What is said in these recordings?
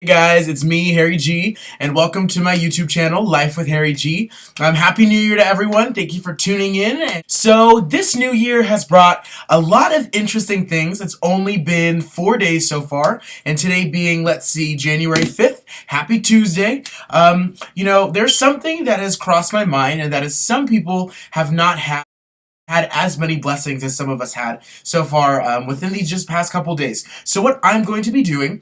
Hey guys, it's me, Harryyyg, and welcome to my YouTube channel, Life with Harryyyg. Happy New Year to everyone. Thank you for tuning in. So this new year has brought a lot of interesting things. It's only been 4 days so far, and today being, let's see, January 5th. Happy Tuesday. There's something that has crossed my mind, and that is some people have not had as many blessings as some of us had so far within these just past couple days. So what I'm going to be doing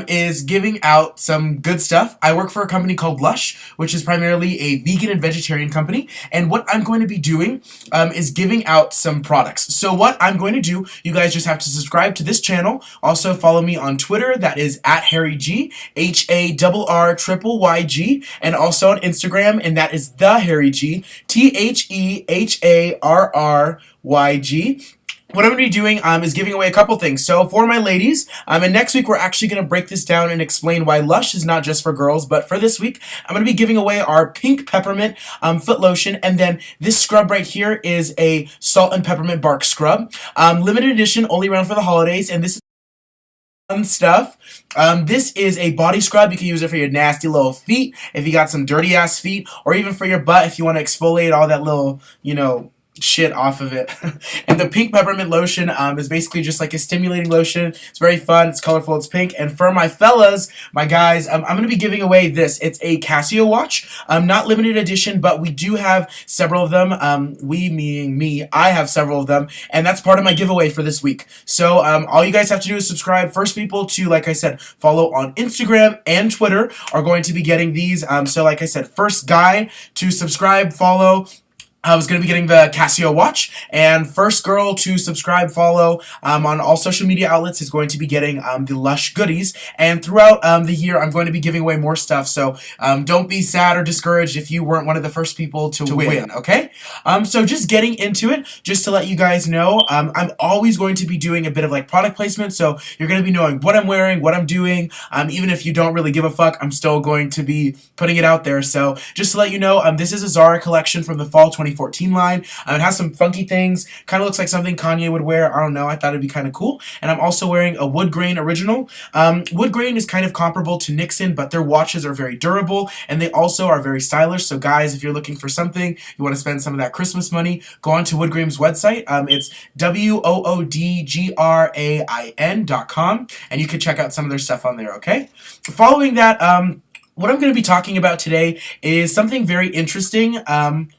is giving out some good stuff. I work for a company called Lush, which is primarily a vegan and vegetarian company, and what I'm going to be doing is giving out some products. So what I'm going to do, you guys just have to subscribe to this channel. Also follow me on Twitter, that is at Harryyyg, HARRYYG, and also on Instagram, and that is the Harryyyg, THEHARRYG. What I'm going to be doing is giving away a couple things. So for my ladies, and next week we're actually going to break this down and explain why Lush is not just for girls, but for this week, I'm going to be giving away our pink peppermint foot lotion, and then this scrub right here is a salt and peppermint bark scrub. Limited edition, only around for the holidays, and this is fun stuff. This is a body scrub. You can use it for your nasty little feet, if you got some dirty ass feet, or even for your butt if you want to exfoliate all that little, shit off of it. And the pink peppermint lotion is basically just like a stimulating lotion. It's very fun, it's colorful, it's pink. And for my fellas, my guys, I'm going to be giving away this. It's a Casio watch, not limited edition, but we do have several of them. We meaning me, I have several of them, and that's part of my giveaway for this week. So all you guys have to do is subscribe. First people to, like I said, follow on Instagram and Twitter are going to be getting these. So like I said, first guy to subscribe, follow, I was going to be getting the Casio watch, and first girl to subscribe, follow on all social media outlets is going to be getting the Lush goodies, and throughout the year I'm going to be giving away more stuff, so don't be sad or discouraged if you weren't one of the first people to win, okay? So just getting into it, just to let you guys know, I'm always going to be doing a bit of like product placement, so you're going to be knowing what I'm wearing, what I'm doing, even if you don't really give a fuck, I'm still going to be putting it out there. So just to let you know, this is a Zara collection from the fall 2014 line. It has some funky things. Kind of looks like something Kanye would wear. I don't know. I thought it'd be kind of cool. And I'm also wearing a wood grain original. Wood grain is kind of comparable to Nixon, but their watches are very durable, and they also are very stylish. So guys, if you're looking for something, you want to spend some of that Christmas money, go on to Wood Grain's website. It's woodgrain.com, and you can check out some of their stuff on there, okay? Following that, what I'm going to be talking about today is something very interesting,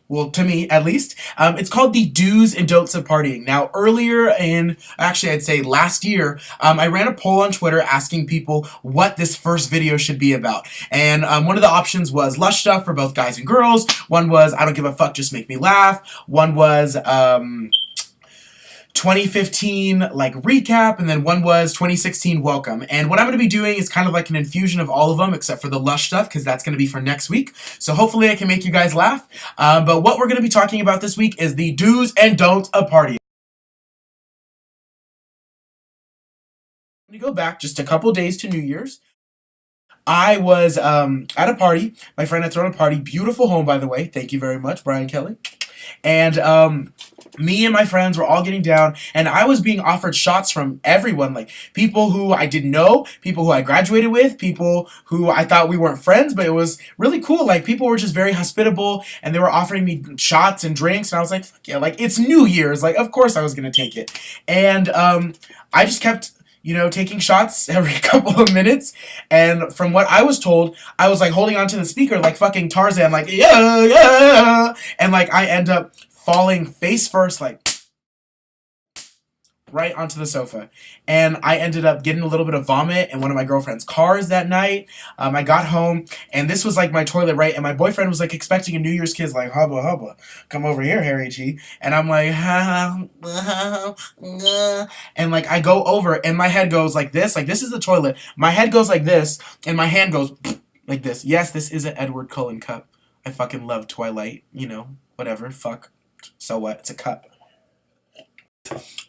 well, to me at least. It's called the do's and don'ts of partying. Now, I'd say last year, I ran a poll on Twitter asking people what this first video should be about. And one of the options was Lush stuff for both guys and girls. One was I don't give a fuck, just make me laugh. One was 2015 like recap, and then one was 2016 welcome. And what I'm going to be doing is kind of like an infusion of all of them except for the Lush stuff, because that's going to be for next week. So hopefully I can make you guys laugh. But what we're going to be talking about this week is the do's and don'ts of partying. I'm going to go back just a couple days to New Year's. I was at a party. My friend had thrown a party. Beautiful home, by the way. Thank you very much, Brian Kelly. And me and my friends were all getting down, and I was being offered shots from everyone, like people who I didn't know, people who I graduated with, people who I thought we weren't friends, but it was really cool. Like, people were just very hospitable, and they were offering me shots and drinks, and I was like, fuck yeah, like, it's New Year's, like, of course I was gonna take it. And I just kept taking shots every couple of minutes, and from what I was told, I was like holding onto the speaker like fucking Tarzan, like yeah, yeah, and like I end up falling face first, like right onto the sofa, and I ended up getting a little bit of vomit in one of my girlfriend's cars that night. I got home, and this was like my toilet, right? And my boyfriend was like expecting a New Year's kiss, like hubba hubba, come over here, Harryyyg. And I'm like, and like I go over, and my head goes like this is the toilet. My head goes like this, and my hand goes like this. Yes, this is an Edward Cullen cup. I fucking love Twilight, whatever, fuck. So what? It's a cup.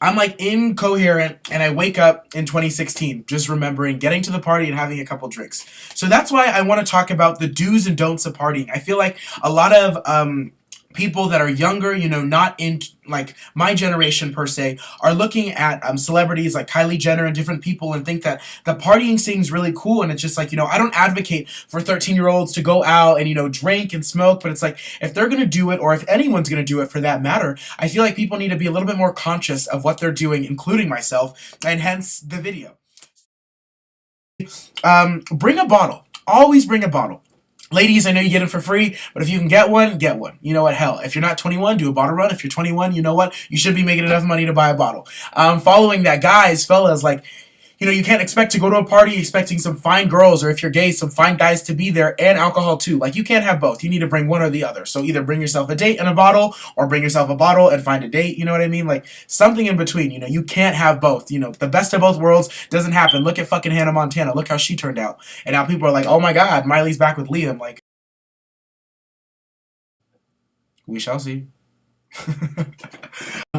I'm like incoherent, and I wake up in 2016, just remembering getting to the party and having a couple drinks. So that's why I want to talk about the do's and don'ts of partying. I feel like a lot of people that are younger, not in like my generation per se, are looking at celebrities like Kylie Jenner and different people and think that the partying scene is really cool. And it's just like, I don't advocate for 13-year-olds to go out and, drink and smoke. But it's like, if they're going to do it, or if anyone's going to do it for that matter, I feel like people need to be a little bit more conscious of what they're doing, including myself, and hence the video. Bring a bottle. Always bring a bottle. Ladies, I know you get it for free, but if you can get one, get one. You know what? Hell, if you're not 21, do a bottle run. If you're 21, you know what? You should be making enough money to buy a bottle. Following that, guys, fellas, like, you can't expect to go to a party expecting some fine girls, or if you're gay, some fine guys to be there, and alcohol too. Like, you can't have both. You need to bring one or the other. So either bring yourself a date and a bottle, or bring yourself a bottle and find a date. You know what I mean? Like, something in between. You can't have both. The best of both worlds doesn't happen. Look at fucking Hannah Montana. Look how she turned out. And now people are like, oh my god, Miley's back with Liam. Like, we shall see.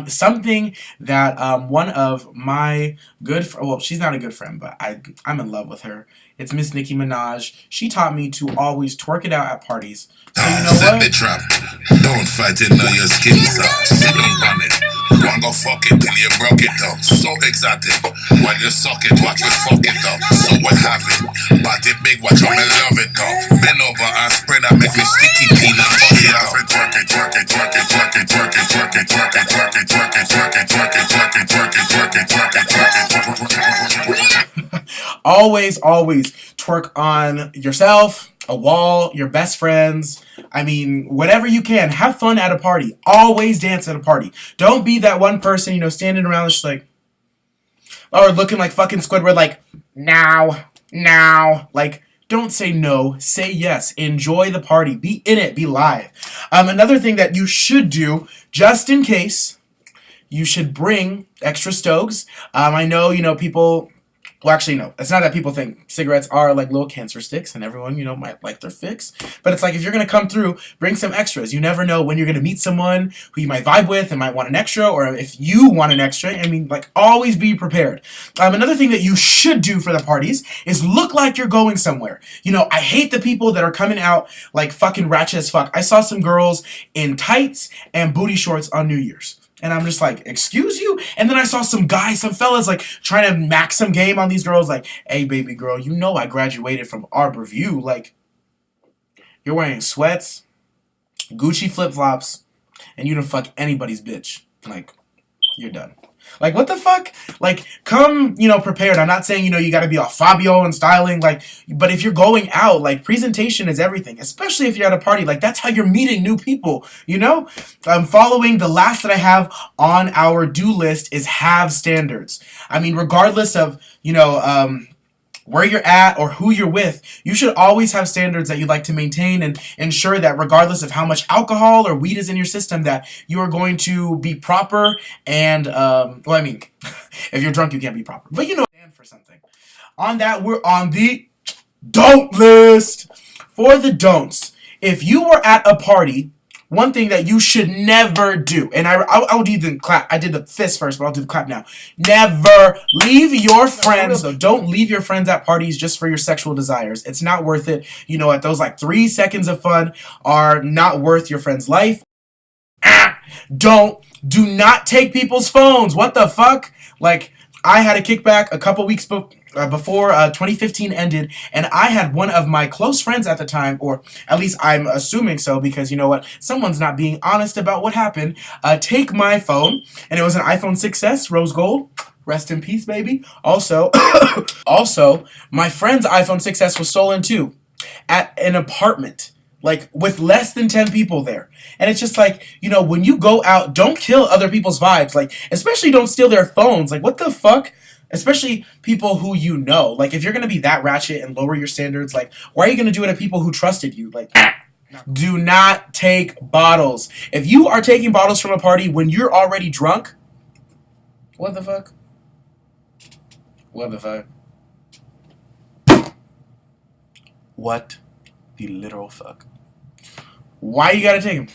Something that one of my well, she's not a good friend, but I'm in love with her. It's Miss Nicki Minaj. She taught me to always twerk it out at parties. So you know what? Don't fight it now, your skin's up. Sit down on it. One go fuck it till you broke it up. So exotic. When you suck it, watch me fuck it up. So we have it. Body big, watch how me love it up. Bend over and spread and make me sticky clean and fuck it off. Twerk it, twerk it, twerk it, twerk it, twerk it, twerk it, twerk it, twerk it, twerk it, twerk it, twerk it, twerk it, twerk it, twerk it, twerk it, twerk it. Always twerk on yourself, a wall, your best friends. I mean, whatever you can. Have fun at a party. Always dance at a party. Don't be that one person, standing around just like, or looking like fucking Squidward, like, now. Like, don't say no. Say yes. Enjoy the party. Be in it. Be live. Another thing that you should do, just in case, you should bring extra stoves. I know, people... Well, actually, no. It's not that people think cigarettes are like little cancer sticks and everyone, might like their fix. But it's like, if you're going to come through, bring some extras. You never know when you're going to meet someone who you might vibe with and might want an extra, or if you want an extra. I mean, like, always be prepared. Another thing that you should do for the parties is look like you're going somewhere. I hate the people that are coming out like fucking ratchet as fuck. I saw some girls in tights and booty shorts on New Year's. And I'm just like, excuse you? And then I saw some fellas, like, trying to max some game on these girls. Like, hey, baby girl, I graduated from Arborview. Like, you're wearing sweats, Gucci flip-flops, and you don't fuck anybody's bitch. Like, you're done. Like, what the fuck? Like, come, prepared. I'm not saying, you gotta be all Fabio and styling, like, but if you're going out, like, presentation is everything, especially if you're at a party. Like, that's how you're meeting new people, Following the last that I have on our do list is have standards. I mean, regardless of, where you're at or who you're with, you should always have standards that you'd like to maintain, and ensure that regardless of how much alcohol or weed is in your system, that you are going to be proper. And if you're drunk, you can't be proper, but stand for something. On that, we're on the don't list. For the don'ts, if you were at a party, one thing that you should never do, and I'll do the clap. I did the fist first, but I'll do the clap now. Never leave your friends. So don't leave your friends at parties just for your sexual desires. It's not worth it. At those like 3 seconds of fun are not worth your friend's life. Do not take people's phones. What the fuck? Like, I had a kickback a couple weeks before 2015 ended, and I had one of my close friends at the time, or at least I'm assuming so, because someone's not being honest about what happened, take my phone, and it was an iPhone 6s, rose gold. Rest in peace, baby. Also, my friend's iPhone 6s was stolen too, at an apartment, like, with less than 10 people there. And it's just like, when you go out, don't kill other people's vibes. Like, especially don't steal their phones. Like, what the fuck? Especially people who Like, if you're going to be that ratchet and lower your standards, like, why are you going to do it to people who trusted you? Like, do not take bottles. If you are taking bottles from a party when you're already drunk, what the fuck? What the fuck? What the literal fuck? Why you gotta take them?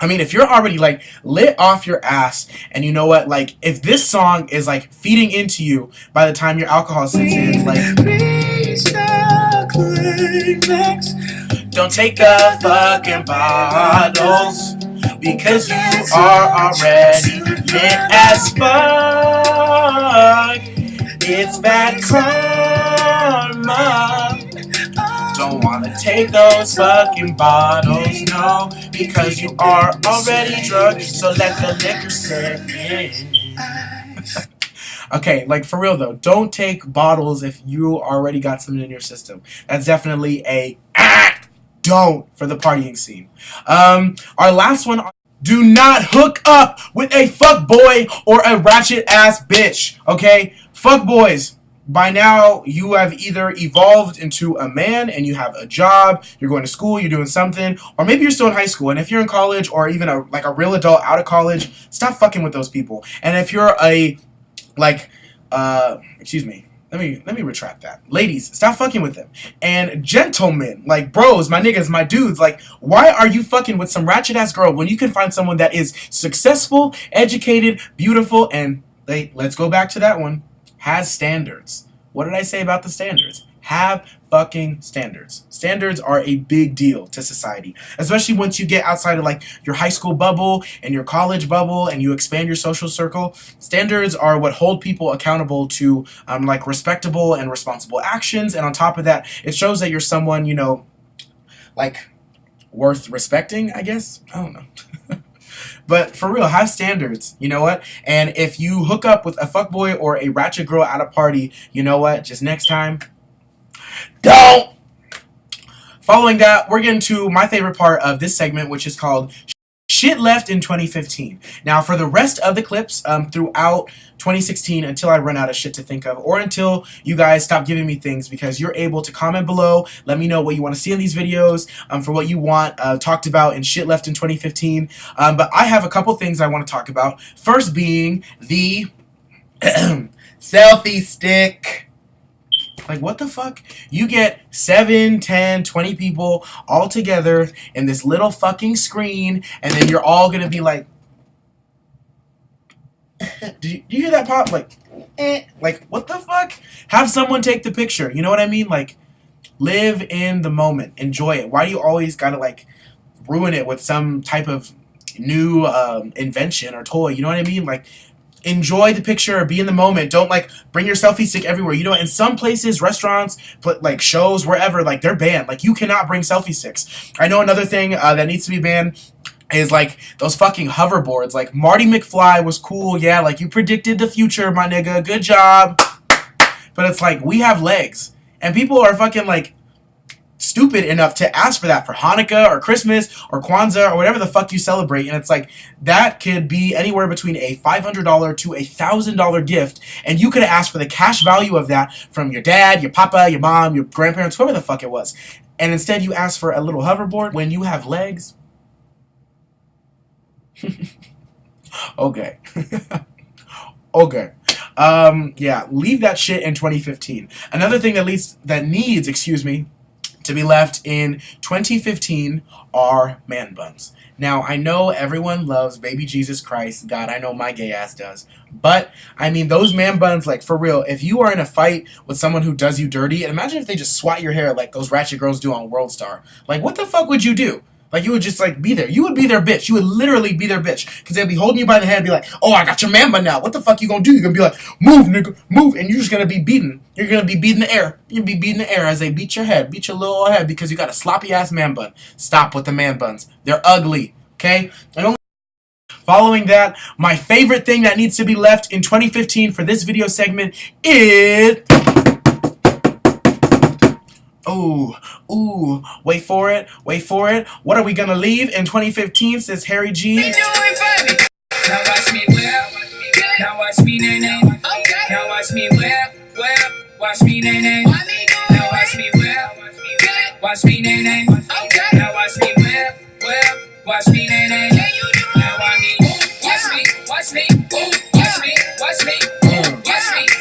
I mean, if you're already, like, lit off your ass, and you know what, like, if this song is, like, feeding into you by the time your alcohol sets in, like, don't take the fucking bottles. because you are already lit as fuck. It's bad karma. Don't wanna take those fucking bottles, no, because you are already drunk, so let the liquor sit in. Okay, like for real though, don't take bottles if you already got something in your system. That's definitely a don't for the partying scene. Our last one, do not hook up with a fuck boy or a ratchet ass bitch, okay? Fuck boys. By now, you have either evolved into a man and you have a job, you're going to school, you're doing something, or maybe you're still in high school. And if you're in college or even a real adult out of college, stop fucking with those people. And if you're a excuse me, let me retract that. Ladies, stop fucking with them. And gentlemen, like bros, my niggas, my dudes, like why are you fucking with some ratchet ass girl when you can find someone that is successful, educated, beautiful, and let's go back to that one. Has standards. What did I say about the standards? Have fucking standards. Standards are a big deal to society, especially once you get outside of like your high school bubble and your college bubble and you expand your social circle. Standards are what hold people accountable to like respectable and responsible actions. And on top of that, it shows that you're someone, you know, like worth respecting, I guess. I don't know. But for real, have standards, you know what? And if you hook up with a fuckboy or a ratchet girl at a party, you know what? Just next time, don't! Following that, we're getting to my favorite part of this segment, which is called Shit Left in 2015. Now, for the rest of the clips throughout 2016, until I run out of shit to think of, or until you guys stop giving me things, because you're able to comment below, let me know what you want to see in these videos, for what you want talked about in Shit Left in 2015. But I have a couple things I want to talk about. First being the selfie stick. Like, what the fuck? You get 7, 10, 20 people all together in this little fucking screen, and then you're all gonna be like, do you hear that pop? Like, like, what the fuck? Have someone take the picture. You know what I mean? Like, live in the moment. Enjoy it. Why do you always gotta, like, ruin it with some type of new invention or toy? You know what I mean? Like, enjoy the picture, be in the moment. Don't like bring your selfie stick everywhere. You know, in some places, restaurants, like shows, wherever, like they're banned. Like you cannot bring selfie sticks. I know another thing that needs to be banned is like those fucking hoverboards. Like Marty McFly was cool, yeah, like you predicted the future, my nigga, good job. But it's like we have legs, and people are fucking like stupid enough to ask for that for Hanukkah or Christmas or Kwanzaa or whatever the fuck you celebrate. And it's like that could be anywhere between a $500 to a $1,000 gift, and you could have asked for the cash value of that from your dad, your papa, your mom, your grandparents, whoever the fuck it was. And instead you ask for a little hoverboard when you have legs. Okay. Okay. Yeah, leave that shit in 2015. Another thing that needs, excuse me, to be left in 2015 are man buns. Now, I know everyone loves baby Jesus Christ. God, I know my gay ass does. But, I mean, those man buns, like, for real, if you are in a fight with someone who does you dirty, and imagine if they just swat your hair like those ratchet girls do on World Star. Like, what the fuck would you do? Like, you would just, like, be there. You would be their bitch. You would literally be their bitch. Because they'd be holding you by the hand and be like, oh, I got your man bun now. What the fuck you gonna do? You're gonna be like, move, nigga, move. And you're just gonna be beaten. You're gonna be beating the air. You're gonna be beating the air as they beat your head. Beat your little head because you got a sloppy-ass man bun. Stop with the man buns. They're ugly, okay? And only following that, my favorite thing that needs to be left in 2015 for this video segment is... Ooh, wait for it. What are we gonna leave in 2015, says Harryyyg? Now watch me whip, now watch me nay-nay. Now watch me whip, watch me nay-nay. Now watch me whip, watch me nay-nay. Now watch me whip, watch me nay-nay. Now watch me,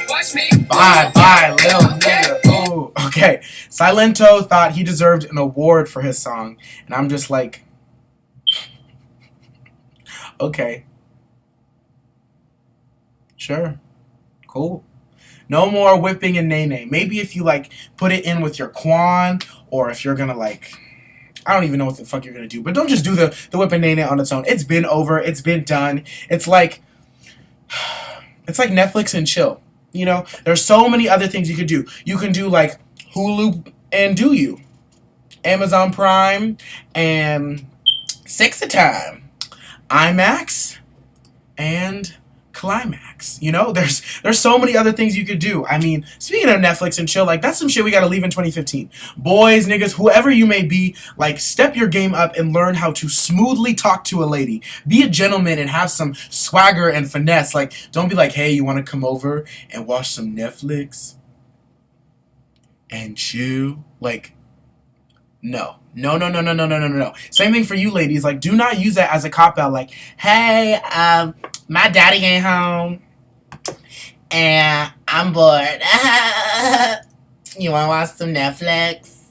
watch me. Bye, little nigga. Ooh, okay. Silento thought he deserved an award for his song, and I'm just like, okay. Sure. Cool. No more whipping and nay-nay. Maybe if you, like, put it in with your Quan, or if you're gonna, like, I don't even know what the fuck you're gonna do. But don't just do the whipping nay on its own. It's been over. It's been done. It's like Netflix and chill. You know, there's so many other things you could do. You can do like Hulu and Do You, Amazon Prime, and Six a Time, IMAX, and Climax. You know, there's so many other things you could do. I mean, speaking of Netflix and chill, like that's some shit we gotta leave in 2015. Boys, niggas, whoever you may be, like step your game up and learn how to smoothly talk to a lady. Be a gentleman and have some swagger and finesse. Like, don't be like, hey, you wanna come over and watch some Netflix and chill? Like, no. No. Same thing for you ladies. Like, do not use that as a cop-out. Like, hey, my daddy ain't home and I'm bored. You wanna watch some Netflix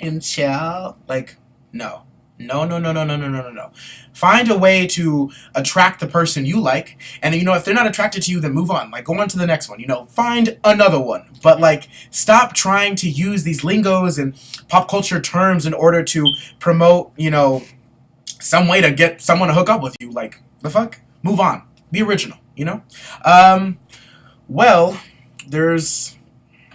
and chill? Like, no. No. Find a way to attract the person you like, and you know, if they're not attracted to you, then move on. Like, go on to the next one. You know, find another one. But like, stop trying to use these lingos and pop culture terms in order to promote, you know, some way to get someone to hook up with you. Like, the fuck? Move on. Be original. You know. Well, there's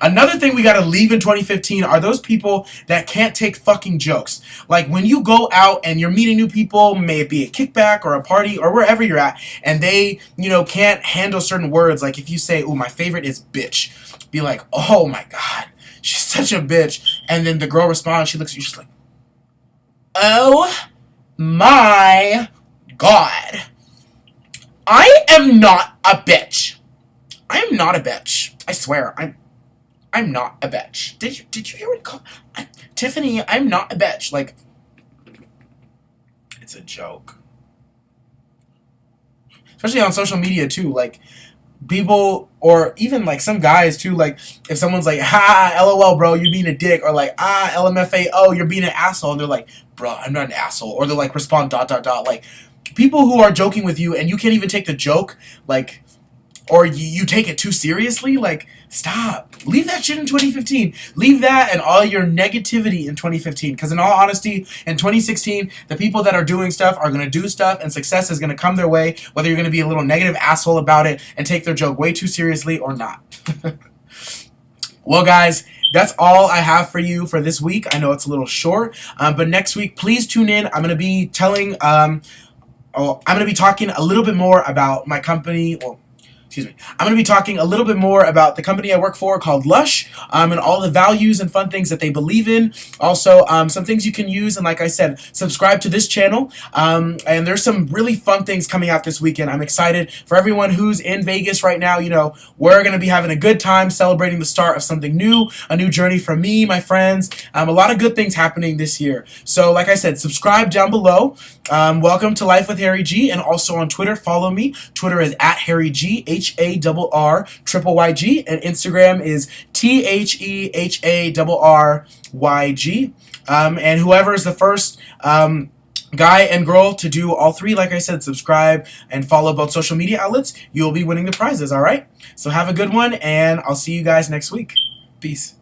another thing we gotta leave in 2015 are those people that can't take fucking jokes. Like when you go out and you're meeting new people, may it be a kickback or a party or wherever you're at, and they, you know, can't handle certain words. Like if you say, "Ooh, my favorite is bitch," be like, "Oh my god, she's such a bitch," and then the girl responds, she looks at you, she's like, "Oh my god, I am not a bitch. I am not a bitch. I swear, I'm not a bitch." Did you hear what it called? Tiffany, I'm not a bitch. Like, it's a joke. Especially on social media too. Like, people, or even like some guys too, like if someone's like, "Ha, LOL, bro, you're being a dick," or like, "Ah, LMFAO, you're being an asshole," and they're like, "Bro, I'm not an asshole," or they're like, respond ... Like, people who are joking with you and you can't even take the joke, like, or you take it too seriously, like, stop. Leave that shit in 2015. Leave that and all your negativity in 2015. Because in all honesty, in 2016, the people that are doing stuff are going to do stuff, and success is going to come their way, whether you're going to be a little negative asshole about it and take their joke way too seriously or not. Well, guys, that's all I have for you for this week. I know it's a little short, but next week, please tune in. I'm going to be telling... I'm going to be talking a little bit more about my company. Well, excuse me. I'm going to be talking a little bit more about the company I work for called Lush, and all the values and fun things that they believe in. Also, some things you can use, and like I said, subscribe to this channel. And there's some really fun things coming out this weekend. I'm excited for everyone who's in Vegas right now. You know, we're going to be having a good time celebrating the start of something new, a new journey for me, my friends. A lot of good things happening this year. So, like I said, subscribe down below. Welcome to Life with Harryyyg, and also on Twitter, follow me. Twitter is @HarryYg, HARRYYG, and Instagram is THEHARRYG. And whoever is the first guy and girl to do all three, like I said, subscribe and follow both social media outlets, you'll be winning the prizes, all right? So have a good one, and I'll see you guys next week. Peace.